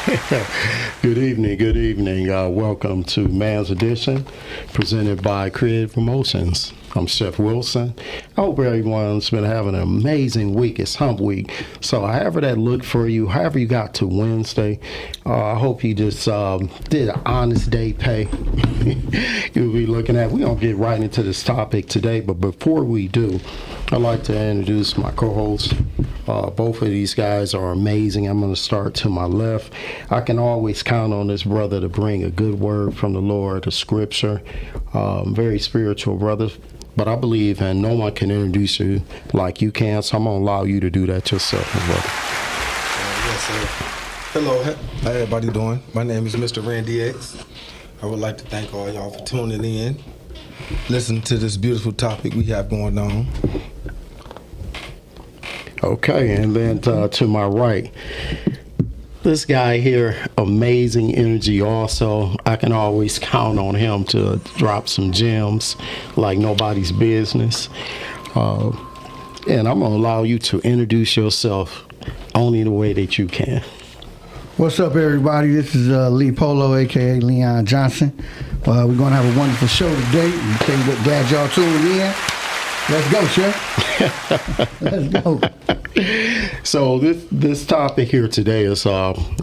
Good evening. Good evening. Welcome to Man's Edition, presented by Creative Emotions. I'm Chef Wilson. I hope everyone's been having an amazing week. It's Hump Week. So however that looked for you, however you got to Wednesday, I hope you just did an honest day pay. You'll be looking at, we're going to get right into this topic today. But before we do, I'd like to introduce my co-hosts. Both of these guys are amazing. I'm going to start to my left. I can always count on this brother to bring a good word from the Lord, the scripture. Very spiritual brother. But I believe, and no one can introduce you like you can, so I'm going to allow you to do that yourself, brother. Yes, sir. Hello, how everybody doing? My name is Mr. Randy X. I would like to thank all y'all for tuning in. Listen to this beautiful topic we have going on. Okay, and then to my right, this guy here, amazing energy also. I can always count on him to drop some gems like nobody's business. And I'm going to allow you to introduce yourself only the way that you can. What's up, everybody? This is Lee Polo, a.k.a. Leon Johnson. We're going to have a wonderful show today. Glad y'all tuned in. Let's go, Chef. Let's go. So this topic here today is,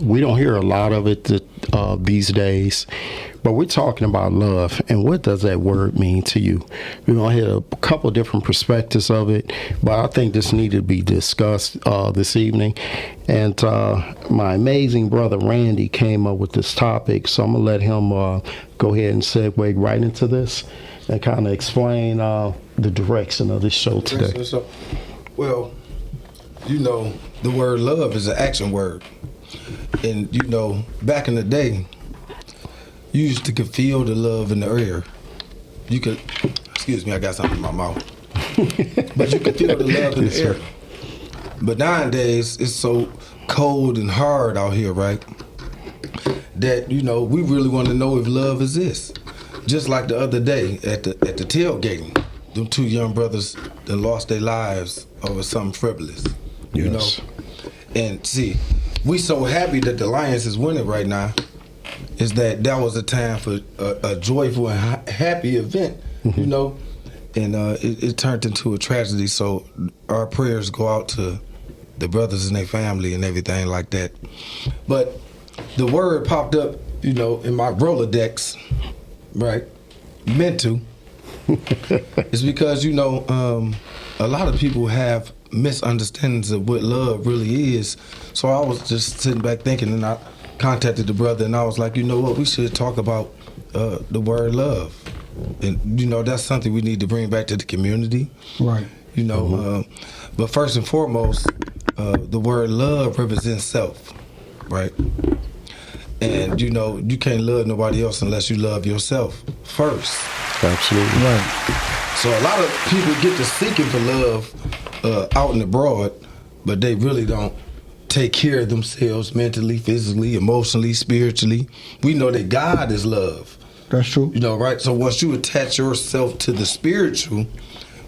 we don't hear a lot of it these days, but we're talking about love. And what does that word mean to you? We're going to hit a couple different perspectives of it, but I think this needed to be discussed this evening. And my amazing brother Randy came up with this topic, so I'm going to let him go ahead and segue right into this and kind of explain the direction of this show today. Well, you know, the word love is an action word. And, you know, back in the day, you used to could feel the love in the air. You could, excuse me, I got something in my mouth. But you could feel the love in the air. But nowadays, it's so cold and hard out here, right? That, you know, we really want to know if love exists. Just like the other day at the tailgating, them two young brothers that lost their lives over something frivolous. You know? And see, we so happy that the Lions is winning right now, is that was a time for a joyful and happy event, you know? And it turned into a tragedy, so our prayers go out to the brothers and their family and everything like that. But the word popped up, you know, in my Rolodex, right? Meant to. It's because, you know, a lot of people have misunderstandings of what love really is. So I was just sitting back thinking, and I contacted the brother, and I was like, you know what, we should talk about the word love. And, you know, that's something we need to bring back to the community. Right. You know, but first and foremost, the word love represents self, right? And, you know, you can't love nobody else unless you love yourself first. Absolutely. Right. So a lot of people get to seeking for love out and abroad, but they really don't take care of themselves mentally, physically, emotionally, spiritually. We know that God is love. That's true. You know, right? So once you attach yourself to the spiritual,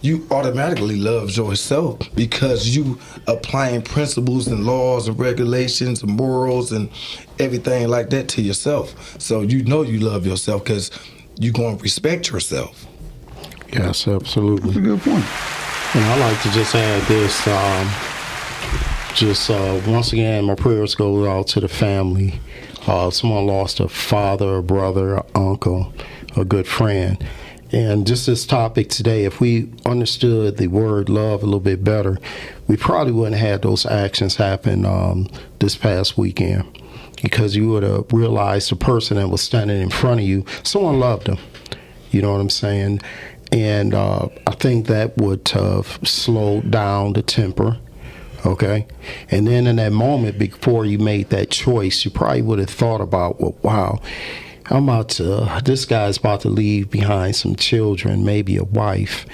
you automatically love yourself because you applying principles and laws and regulations and morals and everything like that to yourself. So you know you love yourself because you're going to respect yourself. Yes, absolutely. That's a good point. And I like to just add this, once again, my prayers go out to the family. Someone lost a father, a brother, an uncle, a good friend. And just this topic today, if we understood the word love a little bit better, we probably wouldn't have had those actions happen this past weekend, because you would have realized the person that was standing in front of you, someone loved them. You know what I'm saying? And I think that would have slowed down the temper. Okay. And then in that moment, before you made that choice, you probably would have thought about, well, wow, this guy's about to leave behind some children, maybe a wife,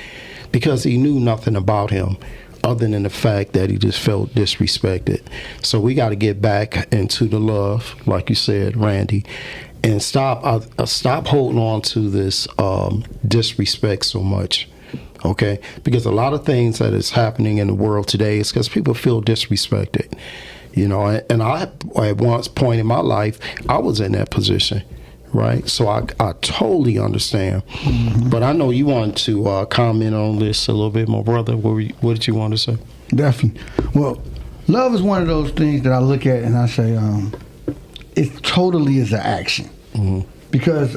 because he knew nothing about him other than the fact that he just felt disrespected. So we got to get back into the love, like you said, Randy, and stop holding on to this disrespect so much. Okay, because a lot of things that is happening in the world today is because people feel disrespected. You know, and I at one point in my life I was in that position. Right, so I totally understand, but I know you want to comment on this a little bit more, brother. What did you want to say? Definitely. Well, love is one of those things that I look at and I say, it totally is an action. Because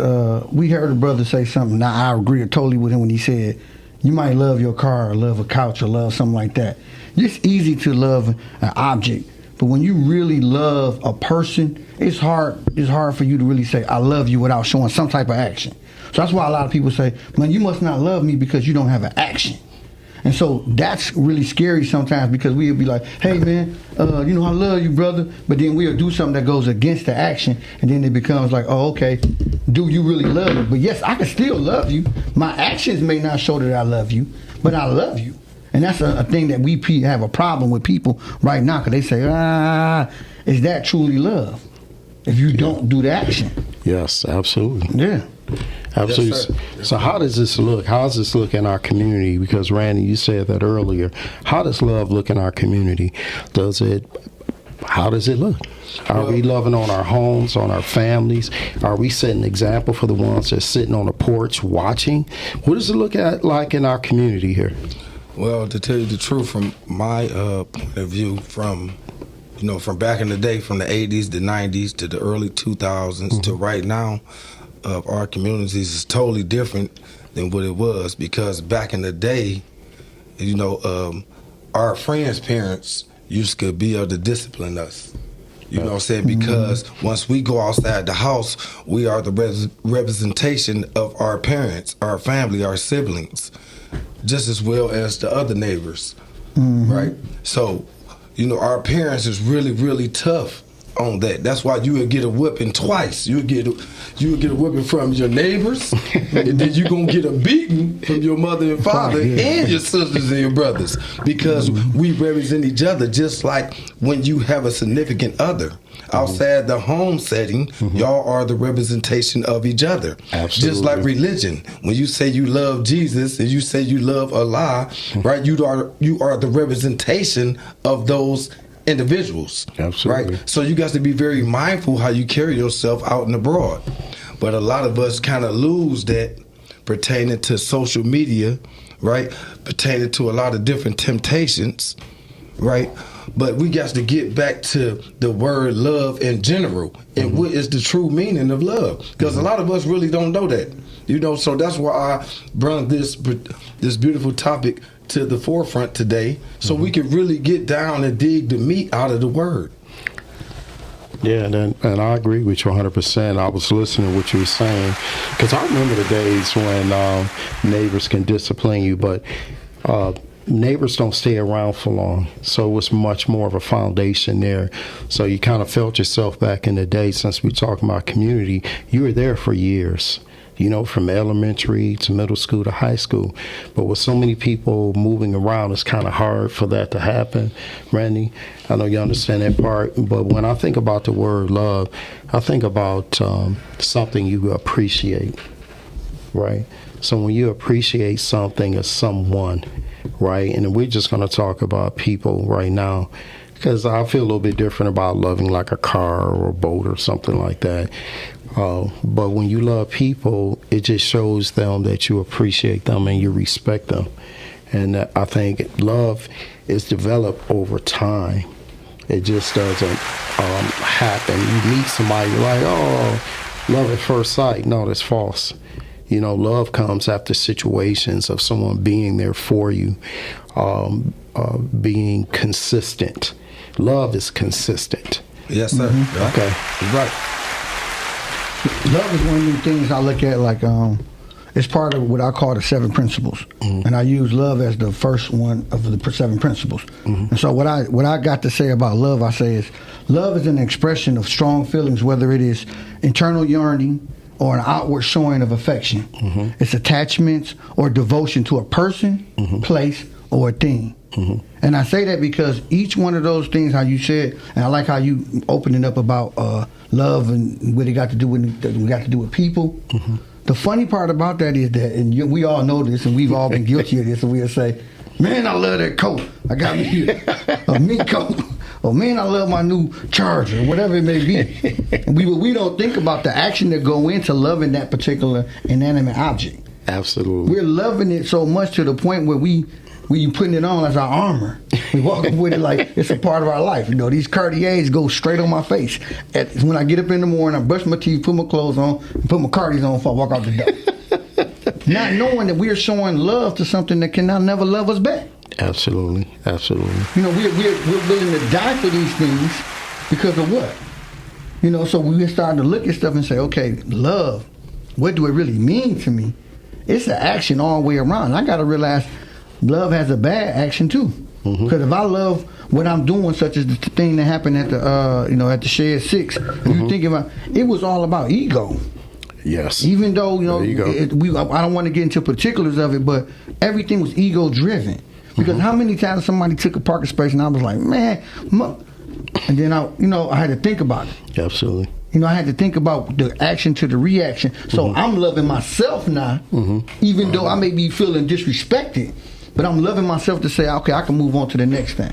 we heard a brother say something. Now I agree totally with him when he said, you might love your car or love a couch or love something like that. It's easy to love an object. But when you really love a person, it's hard for you to really say, I love you without showing some type of action. So that's why a lot of people say, man, you must not love me because you don't have an action. And so that's really scary sometimes because we'll be like, hey, man, I love you, brother. But then we'll do something that goes against the action. And then it becomes like, oh, okay, do you really love me? But yes, I can still love you. My actions may not show that I love you, but I love you. And that's a thing that we have a problem with people right now because they say, is that truly love? If you don't do the action. Yes, absolutely. Yeah. Absolutely. Yes, so how does this look? How does this look in our community? Because Randy, you said that earlier. How does love look in our community? How does it look? Are we loving on our homes, on our families? Are we setting an example for the ones that are sitting on the porch watching? What does it look like in our community here? Well, to tell you the truth, from my point of view, from back in the day, from the 80s, the 90s, to the early 2000s, to right now, our communities is totally different than what it was. Because back in the day, our friends' parents used to be able to discipline us. You know what I'm saying? Because once we go outside the house, we are the representation of our parents, our family, our siblings, just as well as the other neighbors, right? So, our parents is really, really tough on that. That's why you would get a whipping twice. You would get a whipping from your neighbors, and then you're going to get a beating from your mother and father and your sisters and your brothers, because we represent each other, just like when you have a significant other. Outside the home setting, y'all are the representation of each other. Absolutely. Just like religion. When you say you love Jesus and you say you love Allah, right? You are the representation of those individuals. Absolutely. Right? So you got to be very mindful how you carry yourself out and abroad. But a lot of us kind of lose that pertaining to social media, right? Pertaining to a lot of different temptations, right? But we got to get back to the word love in general and what is the true meaning of love, because a lot of us really don't know that. So that's why I brought this beautiful topic to the forefront today, so we can really get down and dig the meat out of the word. Yeah, and I agree with you 100%. I was listening to what you were saying, because I remember the days when neighbors can discipline you, but neighbors don't stay around for long, so it was much more of a foundation there. So you kind of felt yourself back in the day. Since we're talking about community, you were there for years, from elementary to middle school to high school. But with so many people moving around, it's kind of hard for that to happen. Randy, I know you understand that part, but when I think about the word love, I think about something you appreciate, right? So when you appreciate something or someone, right, and we're just going to talk about people right now, because I feel a little bit different about loving like a car or a boat or something like that. But when you love people, it just shows them that you appreciate them and you respect them. And I think love is developed over time. It just doesn't happen. You meet somebody, you're like, oh, love at first sight. No, that's false. Love comes after situations of someone being there for you, being consistent. Love is consistent. Yes, sir. Okay. You're right. Love is one of the things I look at like it's part of what I call the 7 principles, and I use love as the first one of the 7 principles. And so what I got to say about love, I say is love is an expression of strong feelings, whether it is internal yearning or an outward showing of affection. It's attachments or devotion to a person, place, or a thing. And I say that because each one of those things, how you said, and I like how you opened it up about love and what it got to do with people. The funny part about that is that, and we all know this, and we've all been guilty of this, and we'll say, man, I love that coat. I got me a mink coat. or man, I love my new Charger, or whatever it may be. And we don't think about the action that go into loving that particular inanimate object. Absolutely. We're loving it so much to the point where we putting it on as our armor. We walking with it like it's a part of our life. You know, these Cartiers go straight on my face. When I get up in the morning, I brush my teeth, put my clothes on, and put my Cartiers on before I walk out the door. Not knowing that we're showing love to something that cannot never love us back. Absolutely. Absolutely. You know, we're willing to die for these things because of what? You know, so we starting to look at stuff and say, okay, love, what do it really mean to me? It's an action all the way around. I got to realize love has a bad action too. Because if I love what I'm doing, such as the thing that happened at the at the Shed 6, you think about it was all about ego. Yes. Even though There you go. I don't want to get into particulars of it, but everything was ego driven. Because how many times somebody took a parking space and I was like, man, and then I had to think about it. Absolutely. You know, I had to think about the action to the reaction. So I'm loving myself now, even though I may be feeling disrespected. But I'm loving myself to say, okay, I can move on to the next thing.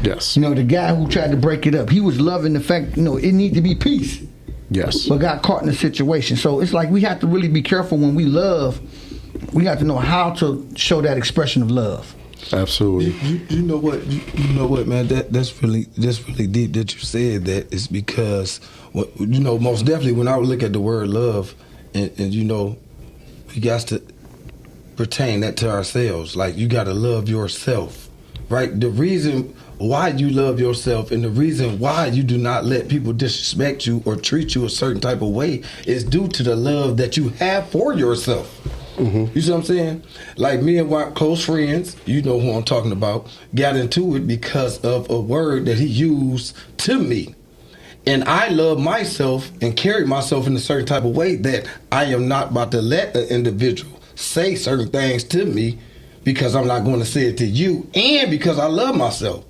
Yes. You know, the guy who tried to break it up, he was loving the fact, it need to be peace. Yes. But got caught in a situation. So it's like we have to really be careful when we love. We have to know how to show that expression of love. Absolutely. You know what? You know what, man? That's really deep that you said that. Is because most definitely when I would look at the word love, and we got to pertain that to ourselves. Like, you got to love yourself, right? The reason why you love yourself and the reason why you do not let people disrespect you or treat you a certain type of way is due to the love that you have for yourself. You see what I'm saying? Like, me and my close friends, you know who I'm talking about, got into it because of a word that he used to me. And I love myself and carry myself in a certain type of way that I am not about to let an individual say certain things to me because I'm not going to say it to you, and because I love myself.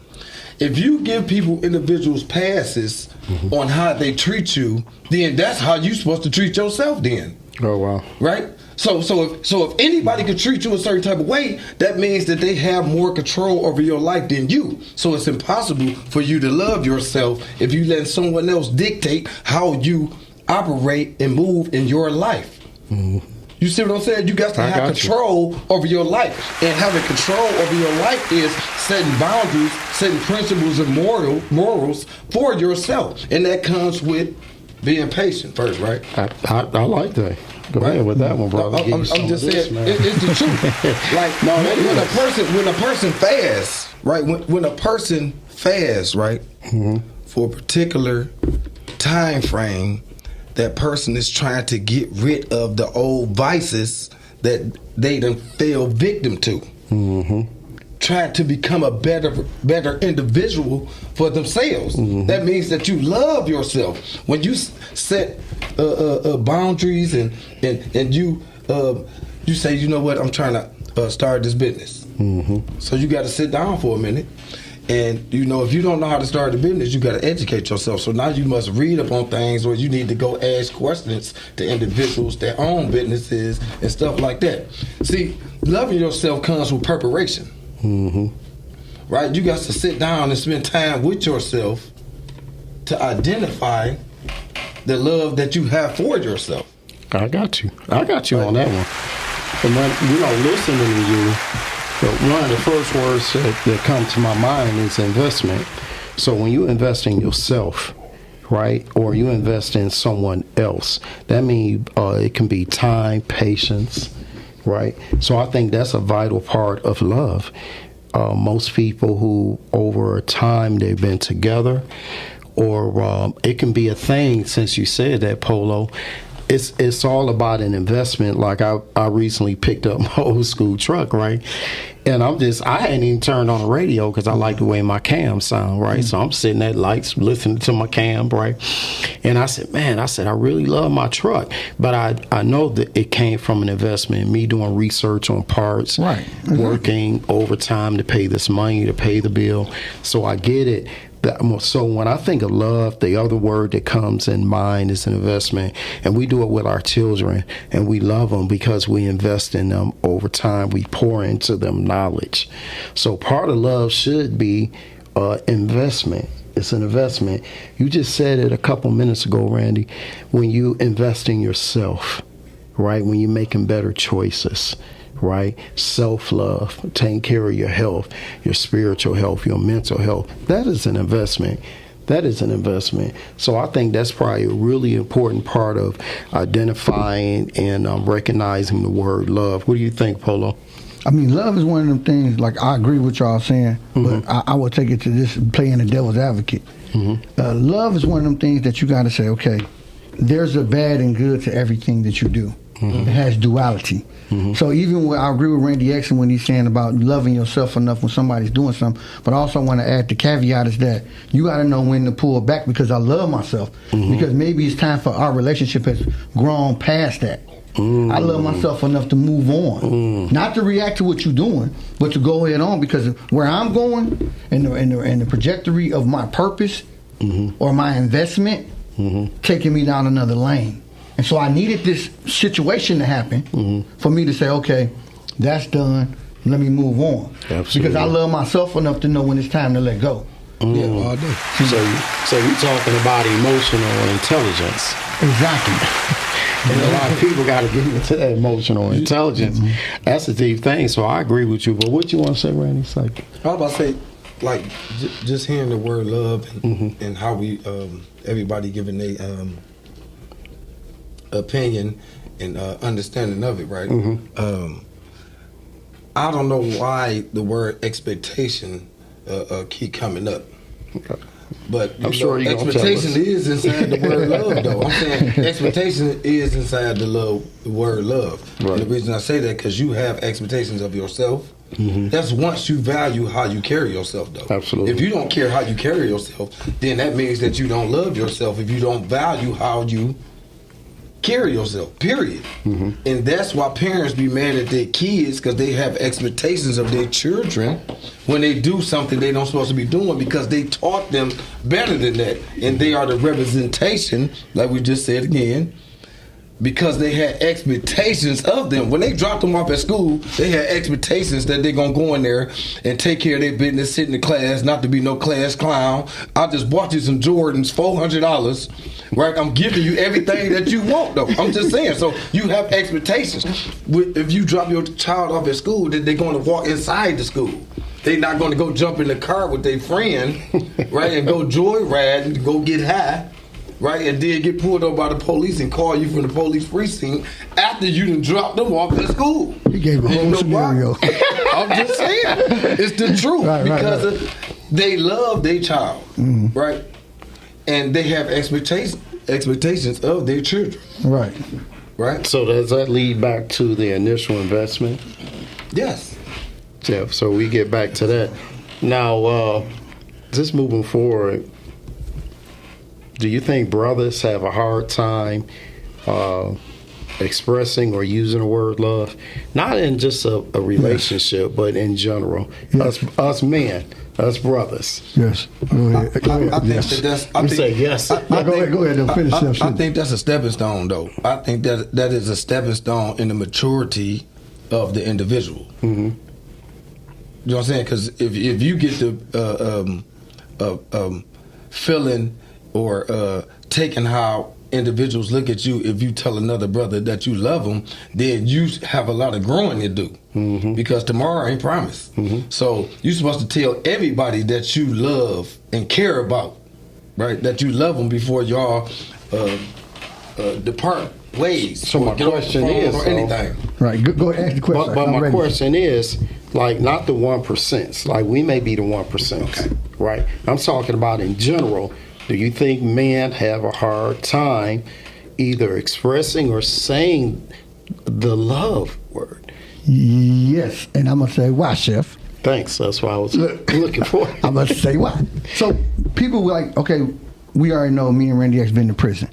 If you give individuals passes on how they treat you, then that's how you're supposed to treat yourself then. Oh, wow. Right? So if anybody could treat you a certain type of way, that means that they have more control over your life than you. So it's impossible for you to love yourself if you let someone else dictate how you operate and move in your life. You see what I'm saying? You got to have control over your life. And having control over your life is setting boundaries, setting principles and morals for yourself. And that comes with being patient first, right? I like that. Go ahead with that one, brother. I'm just saying, it's the truth. Like, when a person fasts, right? When a person fasts, right, for a particular time frame, that person is trying to get rid of the old vices that they done fell victim to. Trying to become a better individual for themselves. That means that you love yourself. When you set boundaries and you say, you know what, I'm trying to start this business. So you got to sit down for a minute. And, if you don't know how to start a business, you got to educate yourself. So now you must read up on things, or you need to go ask questions to individuals that own businesses and stuff like that. See, loving yourself comes with preparation. Right? You got to sit down and spend time with yourself to identify the love that you have for yourself. I got you on that one. And when, listening to you, one of the first words that come to my mind is investment. So when you invest in yourself, right, or you invest in someone else, that means it can be time, patience, right? So I think that's a vital part of love. Most people who over time they've been together, or it can be a thing, since you said that, Polo. It's all about an investment. Like I recently picked up my old school truck, right? And I hadn't even turned on the radio because I like the way my cam sound, right? So I'm sitting at lights listening to my cam, right? And I said, I really love my truck. But I know that it came from an investment, me doing research on parts, right? Working overtime to pay this money, to pay the bill. So I get it. So when I think of love, the other word that comes in mind is an investment. And we do it with our children, and we love them because we invest in them over time. We pour into them knowledge. So part of love should be investment. It's an investment. You just said it a couple minutes ago, Randy, when you invest in yourself, right? When you're making better choices, right? Self-love, taking care of your health, your spiritual health, your mental health. That is an investment. That is an investment. So I think that's probably a really important part of identifying and recognizing the word love. What do you think, Polo? I mean, love is one of them things, like, I agree with y'all saying, but I would take it to this, playing the devil's advocate. Love is one of them things that you got to say, okay, there's a bad and good to everything that you do. It has duality. So even when I agree with Randy Exon when he's saying about loving yourself enough when somebody's doing something, but also I want to add the caveat is that you got to know when to pull back, because I love myself. Because maybe it's time for our relationship has grown past that. I love myself enough to move on, not to react to what you're doing, but to go ahead on, because where I'm going and the trajectory of my purpose or my investment taking me down another lane. And so I needed this situation to happen for me to say, okay, that's done. Let me move on. Absolutely. Because I love myself enough to know when it's time to let go. Yeah, all day. So you're talking about emotional intelligence. Exactly. And a lot of people got to get into that emotional intelligence. That's a deep thing. So I agree with you. But what you want to say, Randy? It's like, I was about to say, like, just hearing the word love and how we, everybody giving their opinion and understanding of it, right? I don't know why the word expectation keep coming up. okay. But I'm sure you're gonna tell expectation us. is inside the word love, though. I'm saying expectation is inside the word love. Right. And the reason I say that, because you have expectations of yourself. That's once you value how you carry yourself, though. Absolutely. If you don't care how you carry yourself, then that means that you don't love yourself if you don't value how you carry yourself, period. And that's why parents be mad at their kids, because they have expectations of their children when they do something they don't supposed to be doing, because they taught them better than that. And they are the representation, like we just said again, because they had expectations of them. When they dropped them off at school, they had expectations that they're going to go in there and take care of their business, sit in the class, not to be no class clown. I just bought you some Jordans, $400, right? I'm giving you everything that you want, though. I'm just saying. So you have expectations. If you drop your child off at school, then they're going to walk inside the school. They're not going to go jump in the car with their friend, right, and go joyride and go get high. Right, and then get pulled over by the police and call you from the police precinct after you done dropped them off at school. He gave a whole scenario. I'm just saying, it's the truth, because they love their child, right, and they have expectations of their children, right. So does that lead back to the initial investment? Yes. Yeah. So we get back to that. Now, just moving forward, do you think brothers have a hard time expressing or using the word love? Not in just a relationship, but in general. Yes. Us men, us brothers. Yes. Go ahead. I think Yes. that that's. I You think, say yes. Go ahead and finish that I shit. think that's a stepping stone, though. I think that is a stepping stone in the maturity of the individual. You know what I'm saying? Because if you get the feeling or taking how individuals look at you, if you tell another brother that you love them, then you have a lot of growing to do, because tomorrow ain't promised. So you're supposed to tell everybody that you love and care about, right? That you love them before y'all depart ways. So or my get off the question phone is, or anything. Right. Go ahead. Ask the question. But I'm my ready. question is, like, not the 1%. Like, we may be the 1%, Okay. right? I'm talking about in general. Do you think men have a hard time either expressing or saying the love word? Yes, and I'm gonna say why, Chef. Thanks. That's what I was looking for. I'm gonna say why. So people were like, okay, we already know me and Randy X been to prison.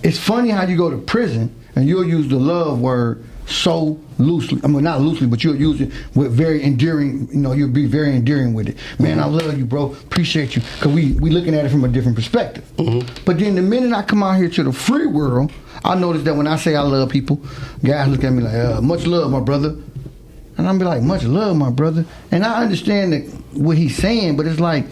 It's funny how you go to prison and you'll use the love word so loosely. I mean, not loosely, but you'll use it with very endearing. You know, you'll be very endearing with it. Man, I love you, bro. Appreciate you. Because we looking at it from a different perspective. But then the minute I come out here to the free world, I notice that when I say I love people, guys look at me like, much love, my brother. And I'm be like, much love, my brother. And I understand that what he's saying, but it's like,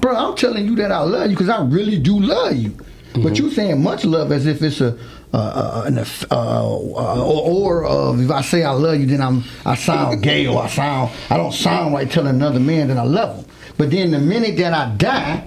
bro, I'm telling you that I love you because I really do love you. But you saying much love as if it's or if I say I love you, then I sound gay or I don't sound right telling another man that I love him. But then the minute that I die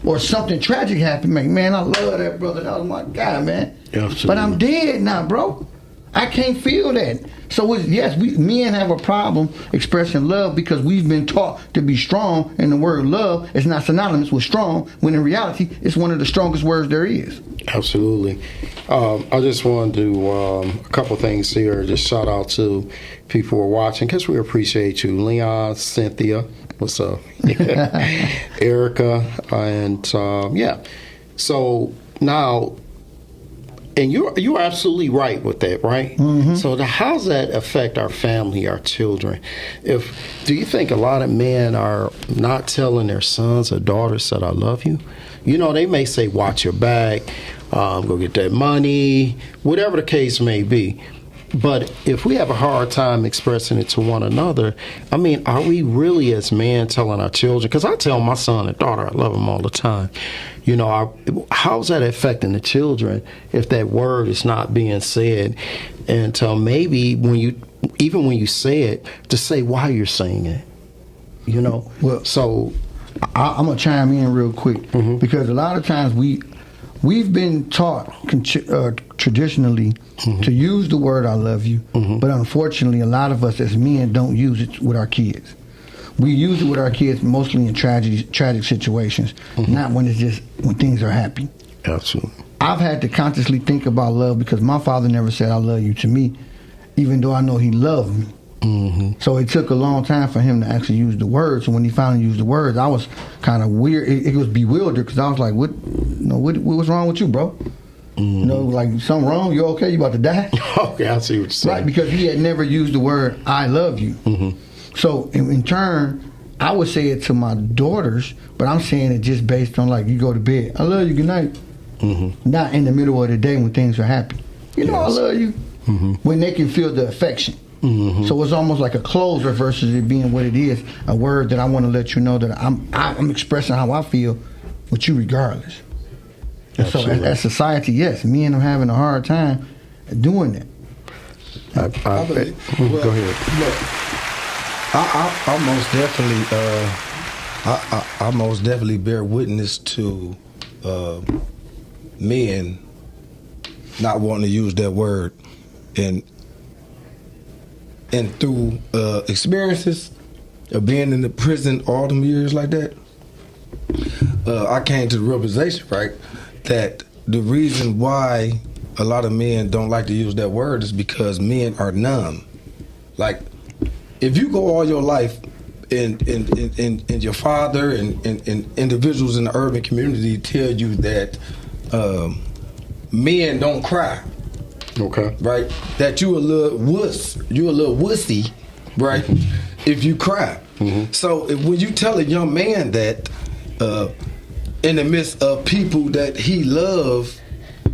or something tragic happened, man, I love that brother. That was my guy, man. Absolutely. But I'm dead now, bro. I can't feel that. So yes, we men have a problem expressing love because we've been taught to be strong, and the word love is not synonymous with strong, when in reality it's one of the strongest words there is. Absolutely. I just wanted to do a couple things here. Just shout out to people who are watching because we appreciate you. Leon, Cynthia, what's up? Erica, and yeah. So now, and you're absolutely right with that, right? Mm-hmm. So how does that affect our family, our children? Do you think a lot of men are not telling their sons or daughters that I love you? You know, they may say, watch your back, go get that money, whatever the case may be. But if we have a hard time expressing it to one another, I mean, are we really as men telling our children? Because I tell my son and daughter I love them all the time. You know, how's that affecting the children if that word is not being said? And maybe when you say it, to say why you're saying it. You know? Well, so I'm going to chime in real quick because a lot of times we've been taught traditionally to use the word I love you, but unfortunately a lot of us as men don't use it with our kids. We use it with our kids mostly in tragic situations, not when things are happy. Absolutely. I've had to consciously think about love because my father never said I love you to me, even though I know he loved me. So it took a long time for him to actually use the words. So when he finally used the words, I was kind of weird. It was bewildered because I was like, what's wrong with you, bro? You know, like, something wrong? You okay? You about to die? Okay, I see what you're saying. Right, because he had never used the word I love you. So in turn, I would say it to my daughters, but I'm saying it just based on, like, you go to bed, I love you, good night. Not in the middle of the day when things are happy. You know, I love you. When they can feel the affection. So it's almost like a closer versus it being what it is, a word that I want to let you know that I'm expressing how I feel with you regardless. And so as society, yes, men are having a hard time doing that. I believe, go ahead. Look, I most definitely bear witness to men not wanting to use that word, and through experiences of being in the prison all them years like that, I came to the realization, right, that the reason why a lot of men don't like to use that word is because men are numb. Like, if you go all your life and your father and individuals in the urban community tell you that men don't cry. Okay. Right? That you a little wussy, right? If you cry. So when you tell a young man that in the midst of people that he loves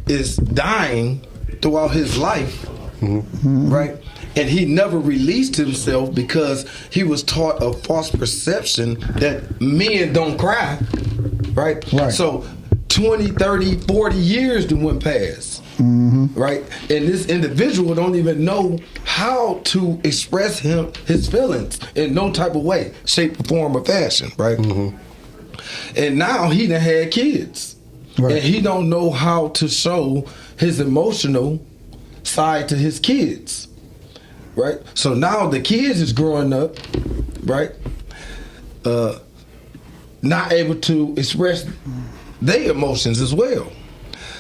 is dying throughout his life, right? And he never released himself because he was taught a false perception that men don't cry, right? So 20, 30, 40 years that went past. Right, and this individual don't even know how to express his feelings in no type of way, shape, form, or fashion. Right, and now he done had kids, and he don't know how to show his emotional side to his kids. Right, so now the kids is growing up, right, not able to express their emotions as well.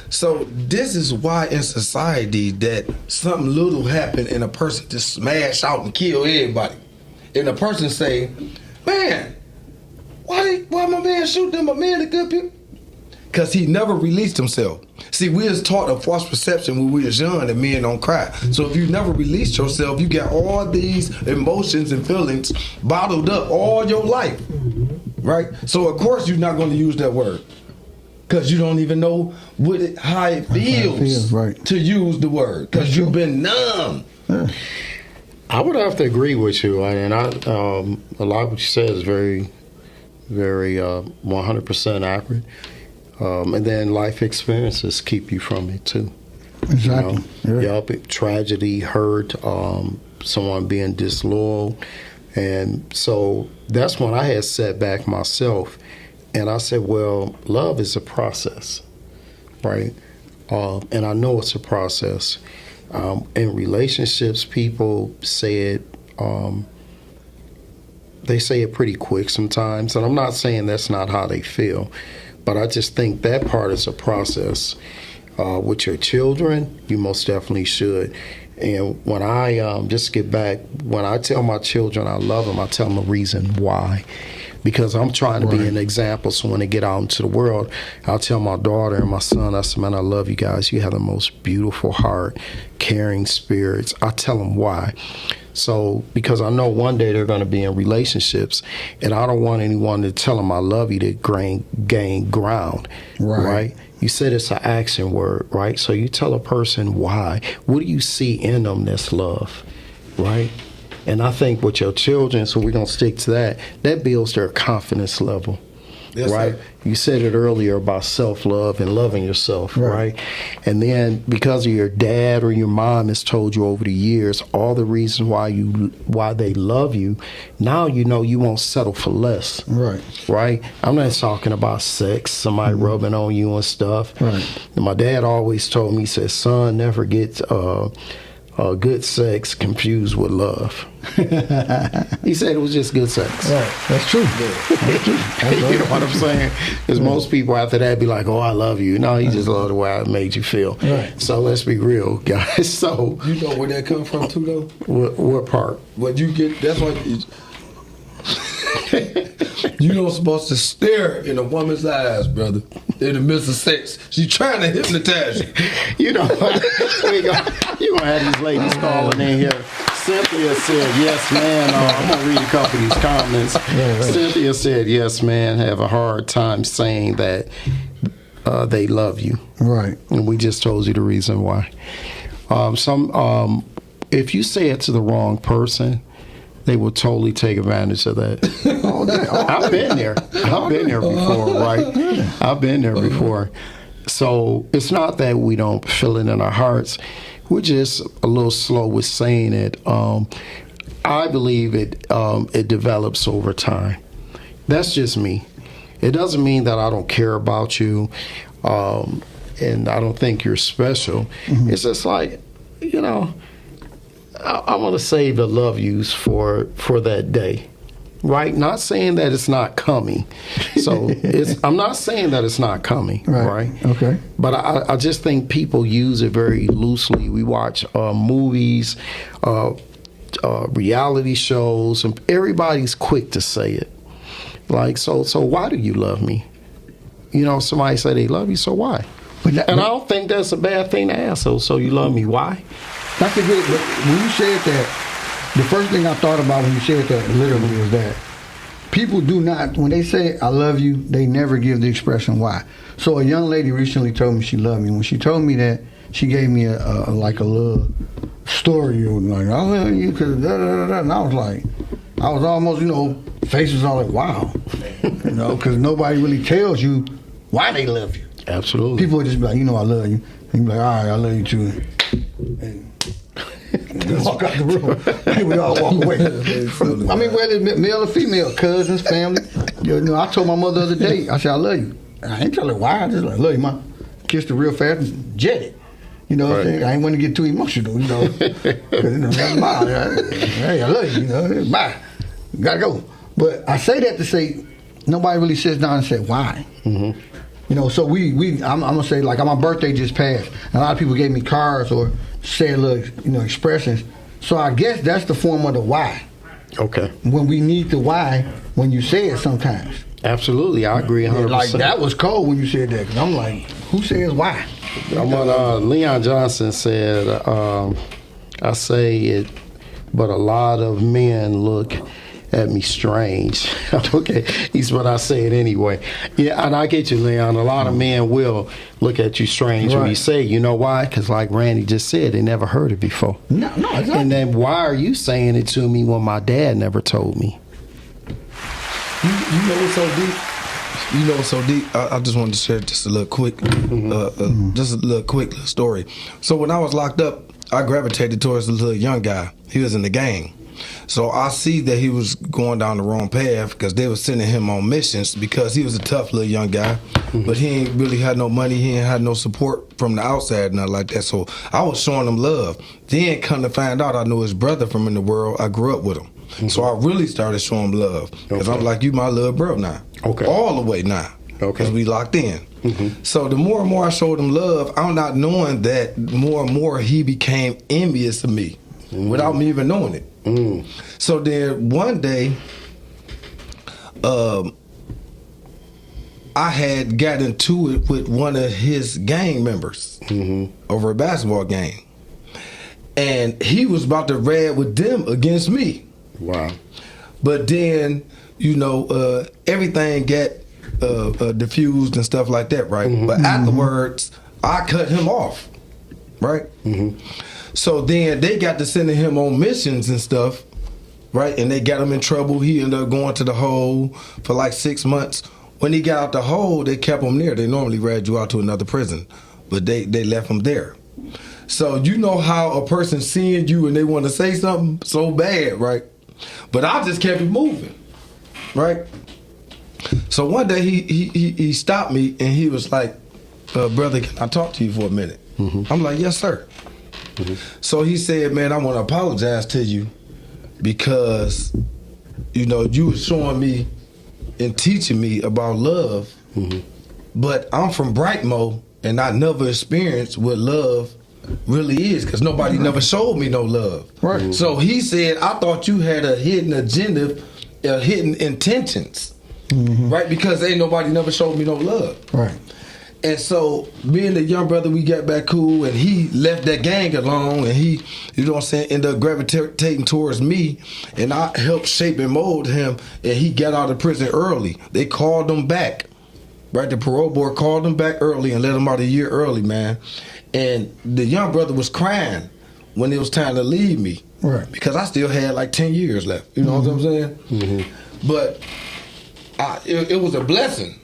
So this is why in society that something little happen and a person just smash out and kill everybody. And a person say, man, why my man shoot them? My man the good people? Because he never released himself. See, we was taught a false perception when we was young that men don't cry. So if you never released yourself, you got all these emotions and feelings bottled up all your life. Right? So of course you're not going to use that word. Because you don't even know how it feels to use the word. Because you've been numb. I would have to agree with you, and a lot of what you said is very, very 100% accurate. And then life experiences keep you from it too. Exactly. Yup, tragedy, hurt, someone being disloyal. And so that's when I had set back myself. And I said, well, love is a process, right? And I know it's a process. In relationships, people say it, they say it pretty quick sometimes. And I'm not saying that's not how they feel, but I just think that part is a process. With your children, you most definitely should. And when I just get back, when I tell my children I love them, I tell them a reason why. Because I'm trying to be an example, so when they get out into the world, I'll tell my daughter and my son, I said, man, I love you guys. You have the most beautiful heart, caring spirits. I tell them why. So, because I know one day they're going to be in relationships, and I don't want anyone to tell them I love you to gain ground, right? You said it's an action word, right? So you tell a person why. What do you see in them that's love, right? And I think with your children, so we're going to stick to that, that builds their confidence level, Yes, right? sir. You said it earlier about self-love and loving yourself, right? And then because of your dad or your mom has told you over the years all the reasons why they love you, now you know you won't settle for less, right? I'm not talking about sex, somebody rubbing on you and stuff. Right. And my dad always told me, he said, son, never get good sex confused with love. He said it was just good sex. Right. That's true. That's true. You know what I'm saying? Because most people after that be like, oh, I love you. No, you just love the way I made you feel. Right. So let's be real, guys. So You know where that come from too, though? what part? What you get, that's why you don't supposed to stare in a woman's eyes, brother. In the midst of sex, she's trying to hypnotize you. You know what? You're going to have these ladies calling in here. Cynthia said, yes, man. I'm going to read a couple of these comments. Cynthia said, yes, man, have a hard time saying that they love you. Right. And we just told you the reason why. If you say it to the wrong person, they will totally take advantage of that. I've been there. I've been there before, right? I've been there before. So it's not that we don't feel it in our hearts. We're just a little slow with saying it. I believe it develops over time. That's just me. It doesn't mean that I don't care about you, and I don't think you're special. Mm-hmm. It's just like, you know, I want to save the love yous for that day, right? Not saying that it's not coming. So I'm not saying that it's not coming, right? Okay. But I just think people use it very loosely. We watch movies, reality shows, and everybody's quick to say it. Like, so why do you love me? You know, somebody say they love you, so why? And I don't think that's a bad thing to ask. So you love me, why? That's a good. But when you said that, the first thing I thought about when you said that literally is that people do not, when they say I love you, they never give the expression why. So a young lady recently told me she loved me. When she told me that, she gave me a little story, like I love you because da da da da, and I was almost, you know, face was all like wow, you know, because nobody really tells you why they love you. Absolutely. People would just be like, you know, I love you, and you be like, all right, I love you too. And walk out the room. And we all walk away. I mean, whether it's male or female, cousins, family. You know, I told my mother the other day, I said, I love you. And I ain't tell her why. I just like, love you, ma. Kissed her real fast and jet it. You know what I'm saying? I ain't want to get too emotional, you know. Because, you know, hey, I love you, you know. Bye. Gotta go. But I say that to say, nobody really sits down and said, why? Mm-hmm. You know, so I'm going to say, like, my birthday just passed. And a lot of people gave me cards or said little, you know, expressions. So I guess that's the form of the why. Okay. When we need the why, when you say it sometimes. Absolutely. I agree 100%. Like, that was cold when you said that. Because I'm like, who says why? Leon Johnson said, I say it, but a lot of men look at me strange. Okay, but I say it anyway. Yeah, and I get you, Leon. A lot of men will look at you strange when you say it. You know why? Because like Randy just said, they never heard it before. No, exactly. And then why are you saying it to me when my dad never told me? You know what's so deep? You know what's so deep? I just wanted to share just a little quick, just a little quick little story. So when I was locked up, I gravitated towards the little young guy. He was in the gang. So I see that he was going down the wrong path because they were sending him on missions because he was a tough little young guy, but he ain't really had no money. He ain't had no support from the outside, nothing like that. So I was showing him love. Then come to find out I knew his brother from in the world. I grew up with him. So I really started showing him love because I'm like, you my little bro now. Okay. All the way now. Okay. Because we locked in. So the more and more I showed him love, I'm not knowing that more and more he became envious of me without me even knowing it. So then one day, I had got into it with one of his gang members over a basketball game. And he was about to rad with them against me. Wow. But then, everything got diffused and stuff like that, right? But afterwards, I cut him off, right? So then they got to sending him on missions and stuff, right? And they got him in trouble. He ended up going to the hole for like 6 months. When he got out the hole, they kept him there. They normally rad you out to another prison, but they left him there. So you know how a person seeing you and they want to say something so bad, right? But I just kept it moving, right? So one day he stopped me and he was like, brother, can I talk to you for a minute? I'm like, yes, sir. So he said, man, I want to apologize to you because, you were showing me and teaching me about love, but I'm from Brightmo and I never experienced what love really is because nobody never showed me no love. Right. So he said, I thought you had a hidden agenda, hidden intentions, right? Because ain't nobody never showed me no love. Right. And so me and the young brother, we got back cool and he left that gang alone and he, ended up gravitating towards me and I helped shape and mold him and he got out of prison early. They called him back, right? The parole board called him back early and let him out a year early, man. And the young brother was crying when it was time to leave me. Right. Because I still had like 10 years left. You know what I'm saying? But it was a blessing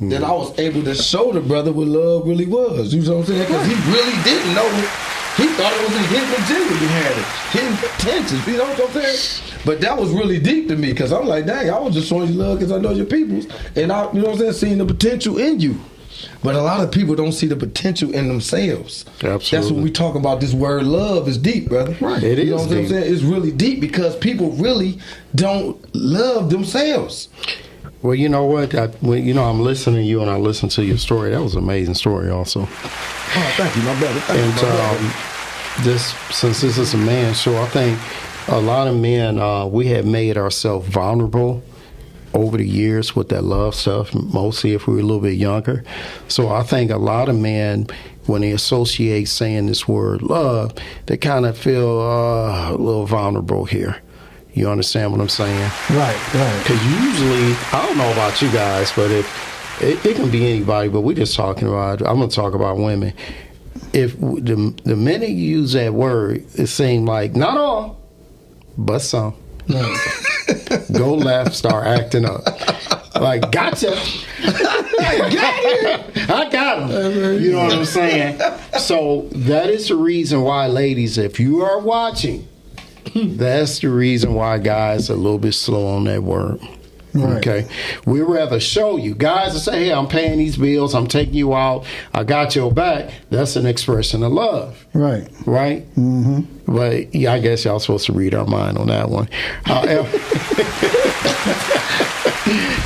that I was able to show the brother what love really was. You know what I'm saying? Because he really didn't know it. He thought it was a hidden agenda behind it. Hidden intentions. You know what I'm saying? But that was really deep to me because I'm like, dang, I was just showing you love because I know your peoples. And I, seeing the potential in you. But a lot of people don't see the potential in themselves. Absolutely. That's when we talk about this word love is deep, brother. Right. It you know is what I'm deep. saying? It's really deep because people really don't love themselves. Well, you know what? I'm listening to you and I listened to your story. That was an amazing story also. Oh, thank you, my brother. Thank you, my brother. Since this is a man show, I think a lot of men, we have made ourselves vulnerable over the years with that love stuff, mostly if we were a little bit younger. So I think a lot of men, when they associate saying this word love, they kind of feel a little vulnerable here. You understand what I'm saying? Right. Because usually, I don't know about you guys, but if it can be anybody, but we're just talking about, I'm going to talk about women. If the minute you use that word, it seems like, not all, but some. Go left, start acting up. Like, gotcha. I got him. You know what I'm saying? So that is the reason why, ladies, if you are watching, that's the reason why guys are a little bit slow on that word. Right. Okay, we'd rather show you guys to say, "Hey, I'm paying these bills. I'm taking you out. I got your back." That's an expression of love. Right. Right. But yeah, I guess y'all supposed to read our mind on that one. However,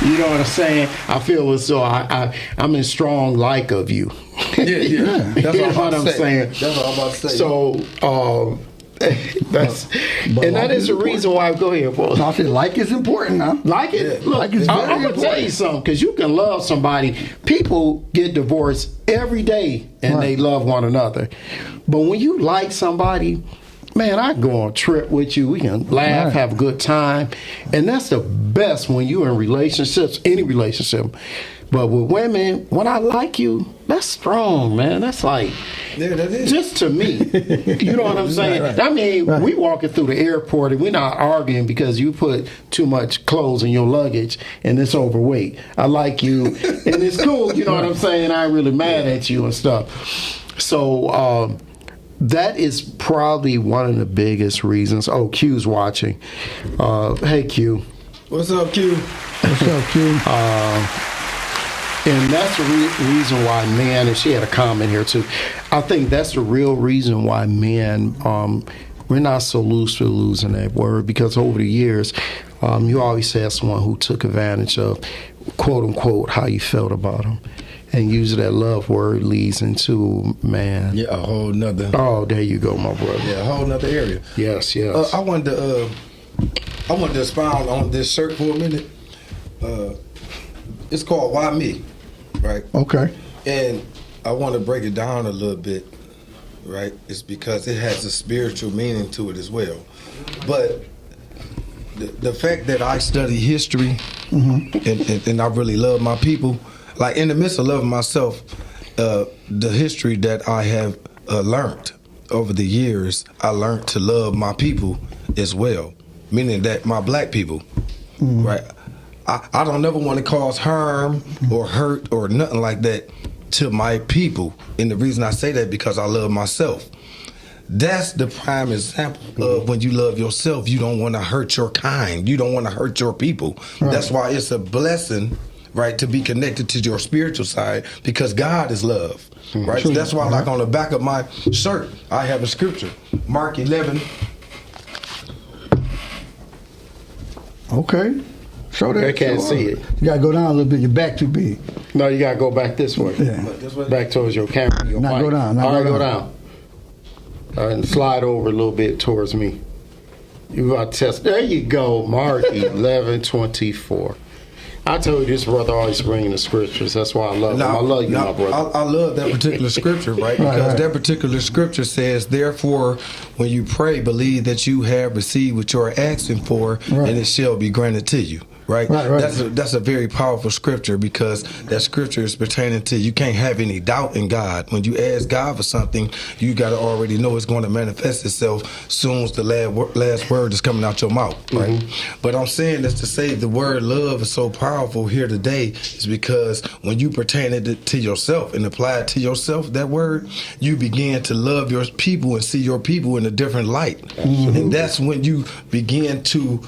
you know what I'm saying? I feel as though I'm in strong like of you. Yeah. That's what I'm saying. That's what I'm about to say. So. That is the reason why. Go ahead, boy. I said like is important now. Like it. Yeah. Look, like is I'm gonna tell you something because you can love somebody. People get divorced every day and they love one another. But when you like somebody, man, I go on a trip with you. We can laugh, have a good time, and that's the best when you're in relationships, any relationship. But with women, when I like you, that's strong, man. That's like, Yeah, that is. Just to me. You know what I'm saying? Right. I mean, Right. we walking through the airport and we're not arguing because you put too much clothes in your luggage and it's overweight. I like you and it's cool, you know what I'm saying? I ain't really mad at you and stuff. So that is probably one of the biggest reasons. Oh, Q's watching. Hey, Q. What's up, Q? What's up, Q? And that's the reason why men, and she had a comment here too, I think that's the real reason why men, we're not so loose with losing that word, because over the years, you always had someone who took advantage of, quote unquote, how you felt about them. And usually that love word leads into, man. Yeah, a whole nother. Oh, there you go, my brother. Yeah, a whole nother area. Yes, yes. I wanted to expound on this shirt for a minute. It's called Why Me, right? Okay. And I want to break it down a little bit, right? It's because it has a spiritual meaning to it as well. But the fact that I study history and I really love my people, like in the midst of loving myself, the history that I have learned over the years, I learned to love my people as well, meaning that my black people, right? I don't never want to cause harm or hurt or nothing like that to my people. And the reason I say that because I love myself. That's the prime example of when you love yourself, you don't want to hurt your kind. You don't want to hurt your people. Right. That's why it's a blessing, right, to be connected to your spiritual side, because God is love, right? True. So that's why, like on the back of my shirt, I have a scripture, Mark 11. Okay. Show that. I can't show see up. it. You gotta go down a little bit. Your back too big. No, you gotta go back this way. Yeah. This way? Back towards your camera. Your Now mic. go down, now All right, go go down. down. All right, and slide over a little bit towards me. You about to test. There you go, Mark 11:24. I told you this brother always bringing the scriptures. That's why I love him. I love you, my brother. I love that particular scripture, right? Because right. that particular scripture says, therefore, when you pray, believe that you have received what you are asking for, Right. and it shall be granted to you. Right? Right. That's a very powerful scripture, because that scripture is pertaining to, you can't have any doubt in God. When you ask God for something, you got to already know it's going to manifest itself soon as the last word is coming out your mouth. Right? But I'm saying this to say the word love is so powerful here today is because when you pertain it to yourself and apply it to yourself, that word, you begin to love your people and see your people in a different light. And that's when you begin to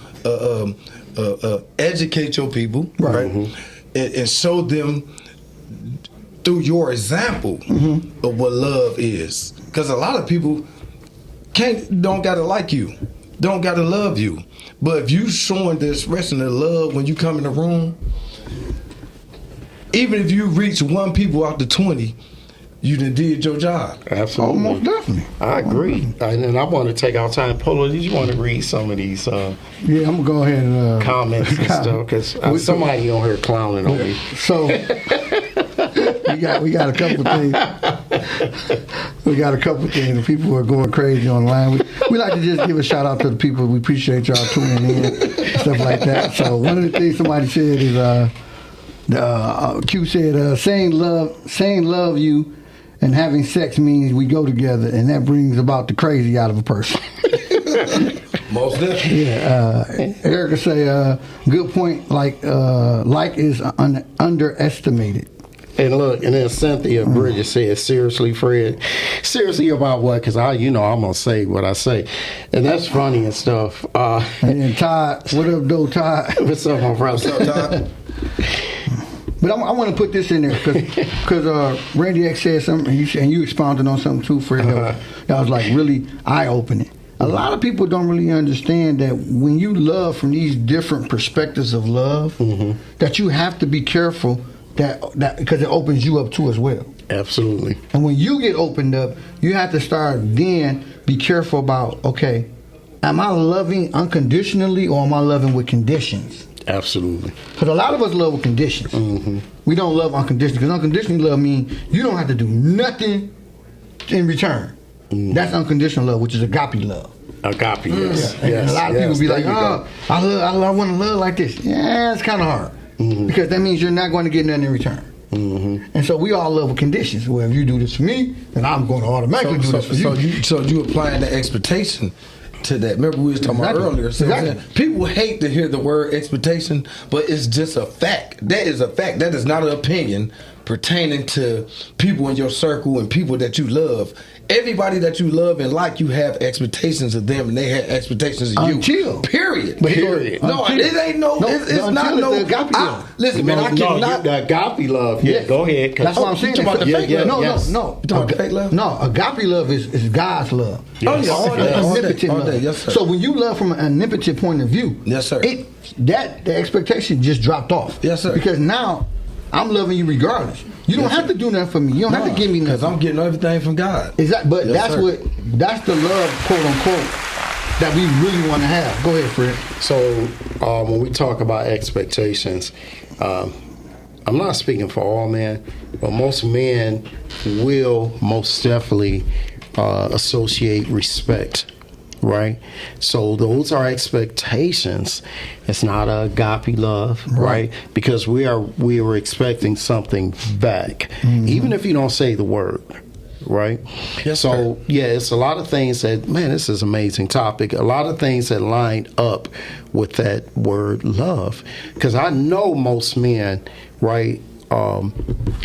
educate your people, right? And show them through your example of what love is. Because a lot of people don't gotta like you, don't gotta love you. But if you showing the expression of love when you come in the room, even if you reach one people out to 20, you done did your job. Absolutely. Almost definitely. I agree. And I want to take our time. Polo, did you want to read some of these Yeah, I'm gonna go ahead and comments and stuff? Because somebody on here clowning on me. So we got a couple things. We got a couple things. The people are going crazy online. We like to just give a shout out to the people. We appreciate y'all tuning in, stuff like that. So one of the things somebody said is Q said saying love you and having sex means we go together, and that brings about the crazy out of a person. Most definitely. Yeah, Erica say, good point. Like is underestimated. And look, and then Cynthia Bridget said, seriously, Fred? Seriously about what? Because I'm going to say what I say. And that's funny and stuff. And then Todd, what up, though, Todd? What's up, my brother? What's up, Todd? But I want to put this in there because Randy X said something, and you expounded on something too, Fred. That was like really eye-opening. A lot of people don't really understand that when you love from these different perspectives of love, that you have to be careful that because it opens you up too as well. Absolutely. And when you get opened up, you have to start then be careful about, okay, am I loving unconditionally or am I loving with conditions? Absolutely. Because a lot of us love with conditions. We don't love unconditional. Because unconditional love means you don't have to do nothing in return. That's unconditional love, which is agape love. Agape, yes. And a lot of people be like, oh, I want to love like this. Yeah, it's kind of hard. Because that means you're not going to get nothing in return. And so we all love with conditions. Well, if you do this for me, then I'm going to automatically do this for you. So you applying the expectation to that. Remember we was talking about earlier. So people hate to hear the word expectation, but it's just a fact. That is a fact. That is not an opinion pertaining to people in your circle and people that you love. Everybody that you love and like, you have expectations of them, and they have expectations of you. Period. Period. No, it ain't no. It's not no. Agape love. Listen, man, I cannot. The agape love. Yeah, go ahead. That's what I'm saying. You talking about the fake love? No. You talking about the fake love? No, agape love is God's love. Oh yeah, all day, omnipotent all day. love. Yes, sir. So when you love from an omnipotent point of view, yes, sir. The expectation just dropped off. Yes, sir. Because now I'm loving you regardless. You don't have to do nothing for me. You don't have to give me nothing. Because I'm getting everything from God. Exactly. But Yes, sir. that's the love, quote unquote, that we really want to have. Go ahead, Fred. So when we talk about expectations, I'm not speaking for all men, but most men will most definitely associate respect, right? So those are expectations. It's not a agape love, right? Because we were expecting something back, even if you don't say the word. Right? Yes, so, sir. yeah, it's a lot of things that, man, this is an amazing topic. A lot of things that line up with that word love. Because I know most men, right,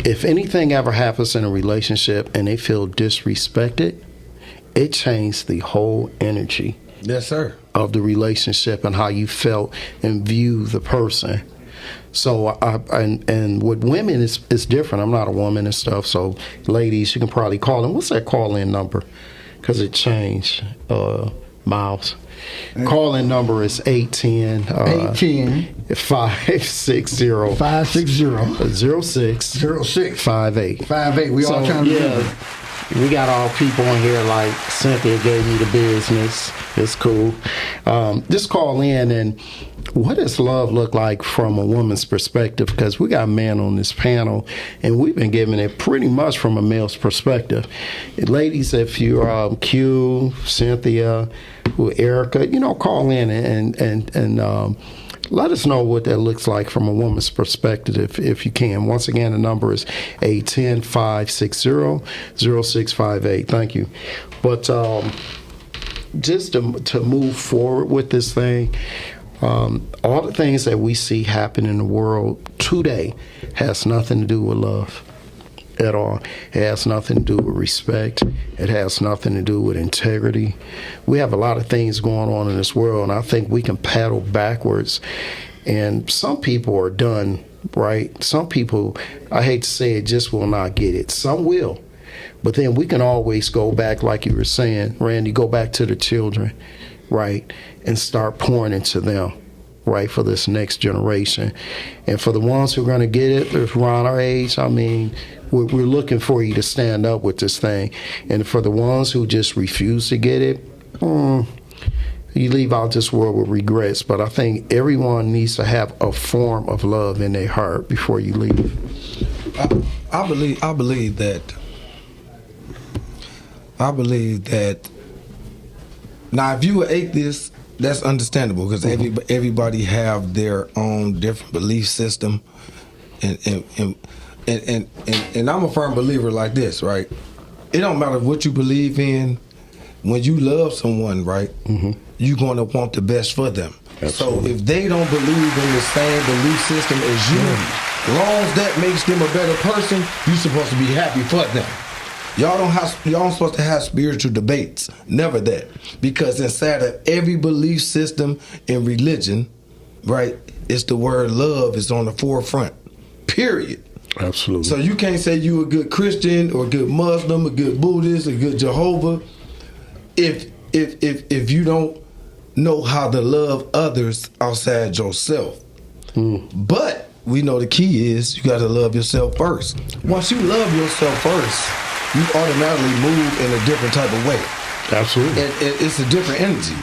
if anything ever happens in a relationship and they feel disrespected, it changed the whole energy. Yes, sir. Of the relationship and how you felt and view the person. So and with women it's different. I'm not a woman and stuff. So ladies, you can probably call in. What's that call-in number? Because it changed. Miles. Call-in number is 810 560 0658. We all trying to we got all people on here like Cynthia gave me the business. It's cool. Just call in and what does love look like from a woman's perspective? Because we got men on this panel, and we've been giving it pretty much from a male's perspective. Ladies, if you're Q, Cynthia, Erica, call in and let us know what that looks like from a woman's perspective if you can. Once again, the number is 810-560-0658. Thank you. But just to move forward with this thing, all the things that we see happen in the world today has nothing to do with love at all. It has nothing to do with respect. It has nothing to do with integrity. We have a lot of things going on in this world, and I think we can paddle backwards. And some people are done, right? Some people, I hate to say it, just will not get it. Some will. But then we can always go back, like you were saying, Randy, go back to the children, right, and start pouring into them, right, for this next generation. And for the ones who are going to get it, if around our age, I mean, we're looking for you to stand up with this thing. And for the ones who just refuse to get it, you leave out this world with regrets. But I think everyone needs to have a form of love in their heart before you leave. I believe that. Now, if you were atheist, that's understandable because everybody have their own different belief system, and I'm a firm believer like this, right? It don't matter what you believe in. When you love someone, right, you're going to want the best for them. Absolutely. So if they don't believe in the same belief system as you, as long as that makes them a better person, you're supposed to be happy for them. Y'all don't supposed to have spiritual debates. Never that. Because inside of every belief system and religion, right, it's the word love is on the forefront. Period. Absolutely. So you can't say you a good Christian or a good Muslim, a good Buddhist, a good Jehovah, if you don't know how to love others outside yourself. But we know the key is you got to love yourself first. Once you love yourself first, you automatically move in a different type of way. Absolutely. And it's a different energy.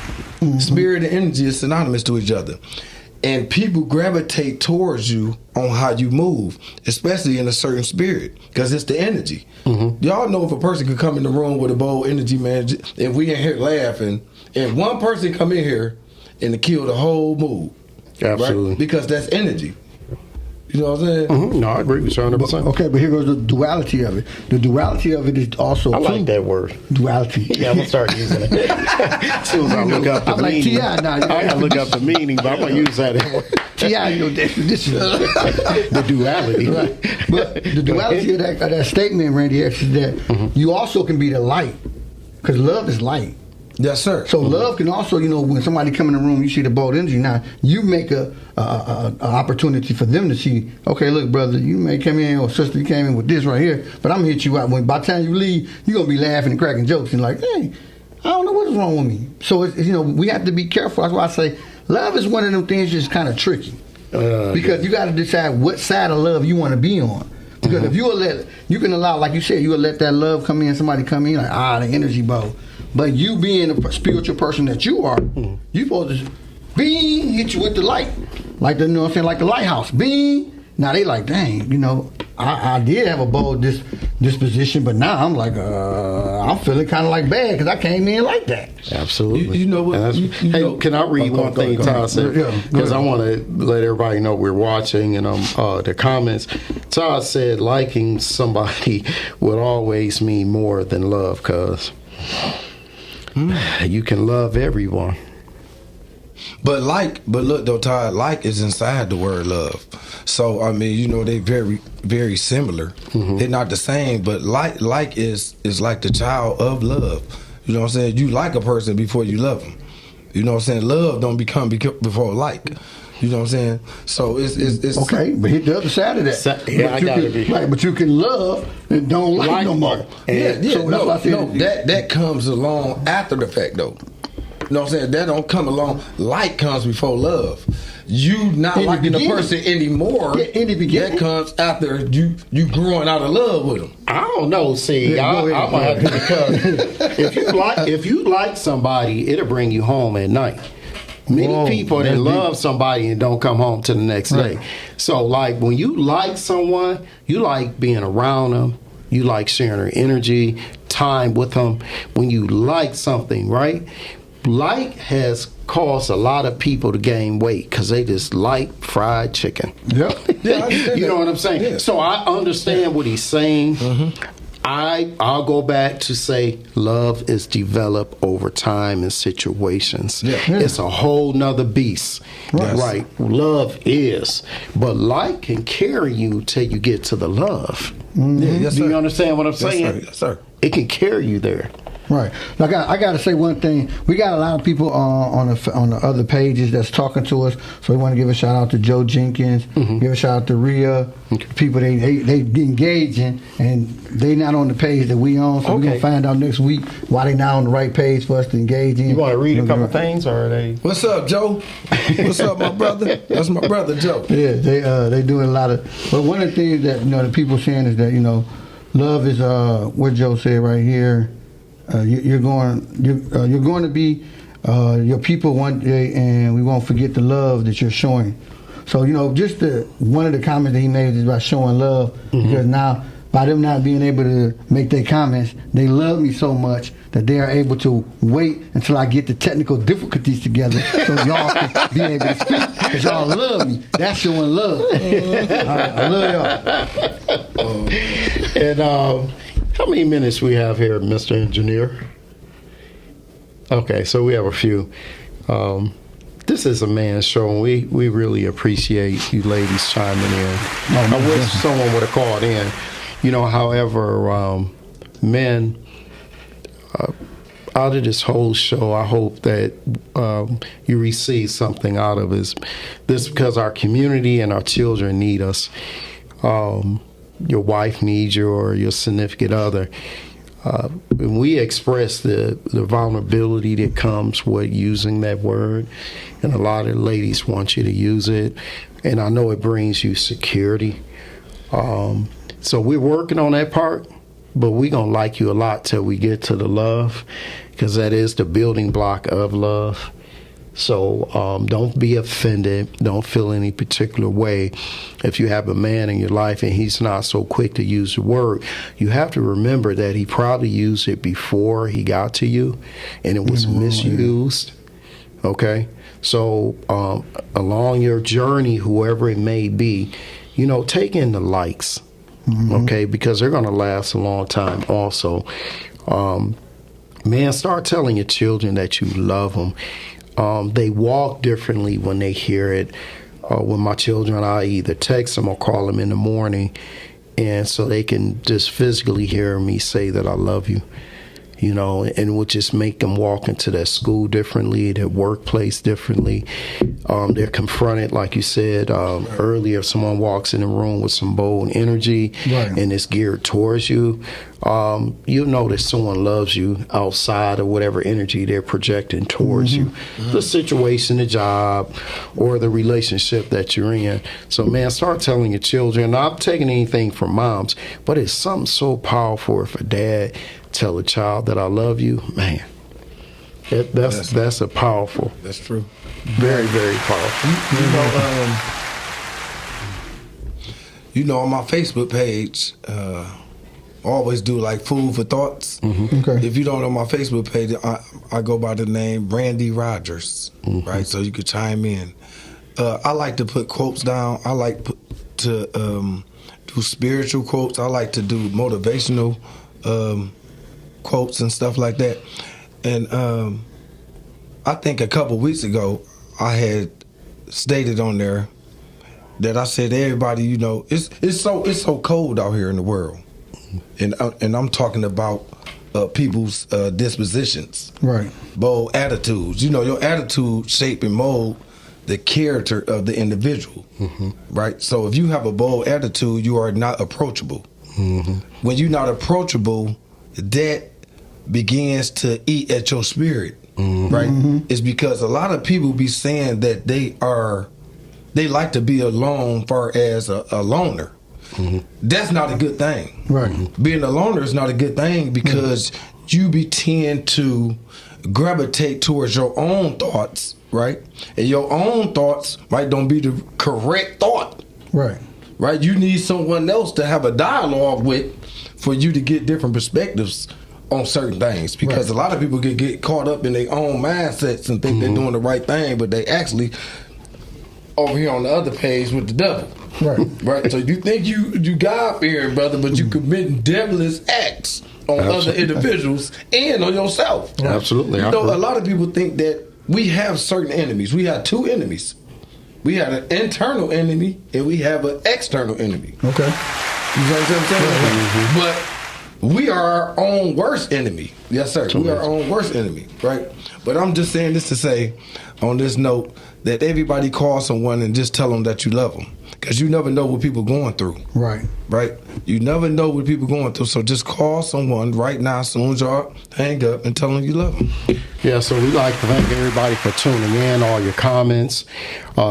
Spirit and energy is synonymous to each other. And people gravitate towards you on how you move, especially in a certain spirit, because it's the energy. Y'all know if a person could come in the room with a bold energy, man, if we in here laughing, and one person come in here and kill the whole mood. Absolutely. Right? Because that's energy. You know what I'm saying? No, I agree with you 100%. Okay, but here goes the duality of it. The duality of it is also I like that word. duality. Yeah, I'm gonna start using it. As soon as I look up the I'm like meaning, T.I. now. I gotta look up the meaning, but I'm gonna use that T.I., your definition. the duality. Right. But the duality of that statement, Randy X, is that you also can be the light, because love is light. Yes, sir. So love can also, when somebody come in the room, you see the bold energy. Now you make a opportunity for them to see. Okay, look, brother, you may come in, or sister, you came in with this right here, but I'm gonna hit you out. By the time you leave, you're gonna be laughing and cracking jokes and like, hey, I don't know what's wrong with me. So we have to be careful. That's why I say love is one of them things that's kind of tricky, because you got to decide what side of love you want to be on. Because if you can allow, like you said, you will let that love come in. Somebody come in like the energy ball. But you being a spiritual person that you are, you supposed to hit you with the light. Like the, like the lighthouse. Bing. Now they like, dang, I did have a bold disposition, but now I'm like, I'm feeling kind of like bad because I came in like that. Absolutely. You know what? Hey, can I read one thing Todd said? Because I want to let everybody know we're watching and the comments. Todd said liking somebody would always mean more than love, cuz you can love everyone. But look though, Todd, like is inside the word love. So I mean, they very, very similar. They're not the same, but like is like the child of love. You know what I'm saying? You like a person before you love them. You know what I'm saying? Love don't become before like. You know what I'm saying? So it's okay, but hit the other side of that. Yeah, I gotta be right. But you can love and don't like no more. Yeah. So that's why I said that comes along after the fact though. You know what I'm saying? That don't come along. Like comes before love. You not liking the person anymore. Yeah, in the beginning. That comes after you growing out of love with them. I don't know. See, I'm gonna have to, because if you like somebody, it'll bring you home at night. Many people that love somebody and don't come home to the next day. So, like, when you like someone, you like being around them. You like sharing their energy, time with them. When you like something, right? Like has caused a lot of people to gain weight because they just like fried chicken. Yep. Yeah, you know what I'm saying? Yeah. So I understand what he's saying. I'll go back to say love is developed over time and situations. Yeah. It's a whole nother beast. Right. Love is. But like can carry you till you get to the love. Yeah, yes, Do you sir. understand what I'm saying? Yes, sir. It can carry you there. Right. Like I got to say one thing. We got a lot of people on the other pages that's talking to us. So we want to give a shout out to Joe Jenkins. Give a shout out to Rhea. People they engaging and they not on the page that we on. So we're gonna find out next week why they not on the right page for us to engage in. You want to read a couple things, or are they? What's up, Joe? What's up, my brother? That's my brother, Joe. Yeah, they doing a lot of. But one of the things that the people saying is that love is what Joe said right here. You're going to be your people one day, and we won't forget the love that you're showing. So just one of the comments that he made is about showing love, because now by them not being able to make their comments, they love me so much that they are able to wait until I get the technical difficulties together, so y'all can be able to speak, because y'all love me. That's showing love. All right, I love y'all. And how many minutes we have here, Mr. Engineer? Okay, so we have a few. This is a man's show, and we really appreciate you ladies chiming in. I wish someone would have called in. However, men, out of this whole show, I hope that you receive something out of this because our community and our children need us. Your wife needs you, or your significant other. When we express the vulnerability that comes with using that word, and a lot of ladies want you to use it, and I know it brings you security. So we're working on that part, but we're going to like you a lot till we get to the love, because that is the building block of love. So don't be offended. Don't feel any particular way. If you have a man in your life and he's not so quick to use the word, you have to remember that he probably used it before he got to you, and it was misused. Okay? So along your journey, whoever it may be, take in the likes, okay, because they're going to last a long time also. Man, start telling your children that you love them. They walk differently when they hear it. When my children, I either text them or call them in the morning, and so they can just physically hear me say that I love you. And it would just make them walk into their school differently, their workplace differently. They're confronted, like you said earlier, if someone walks in the room with some bold energy and it's geared towards you, you'll know that someone loves you outside of whatever energy they're projecting towards you. The situation, the job, or the relationship that you're in. So, man, start telling your children. Not taking anything from moms, but it's something so powerful if a dad tell a child that I love you, man. That's a powerful. That's true. Very, very powerful. On my Facebook page, I always do like food for thoughts. Okay. If you don't know my Facebook page, I go by the name Randy Rogers, right? So you could chime in. I like to put quotes down. I like to do spiritual quotes. I like to do motivational quotes and stuff like that. And I think a couple weeks ago, I had stated on there that I said, everybody, it's so cold out here in the world, and I'm talking about people's dispositions, Right. bold attitudes. Your attitude shape and mold the character of the individual, right? So if you have a bold attitude, you are not approachable. When you're not approachable, that begins to eat at your spirit, right? It's because a lot of people be saying that they like to be alone far as a loner. That's not a good thing. Right. Being a loner is not a good thing because you tend to gravitate towards your own thoughts, right? And your own thoughts, right, don't be the correct thought. Right. Right? You need someone else to have a dialogue with for you to get different perspectives on certain things, because a lot of people get caught up in their own mindsets and think they're doing the right thing, but they actually over here on the other page with the devil. Right. So you think you God-fearing, brother, but you committing devilish acts on other individuals and on yourself. Absolutely. A lot of people think that we have certain enemies. We have two enemies. We have an internal enemy and we have an external enemy. Okay. You know what I'm saying? But we are our own worst enemy. Yes, sir. We are our own worst enemy, right? But I'm just saying this to say, on this note, that everybody call someone and just tell them that you love them. Because you never know what people going through. Right. Right? You never know what people going through. So just call someone right now as soon as y'all hang up and tell them you love them. Yeah, so we'd like to thank everybody for tuning in, all your comments.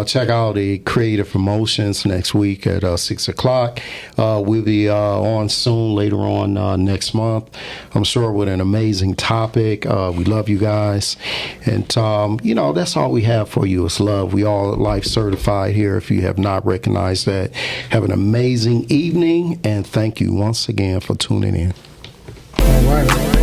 Check out the Creative Emotions next week at 6 o'clock. We'll be on soon later on next month, I'm sure, with an amazing topic. We love you guys. And, that's all we have for you is love. We all life certified here. If you have not recognized that, have an amazing evening. And thank you once again for tuning in. All right.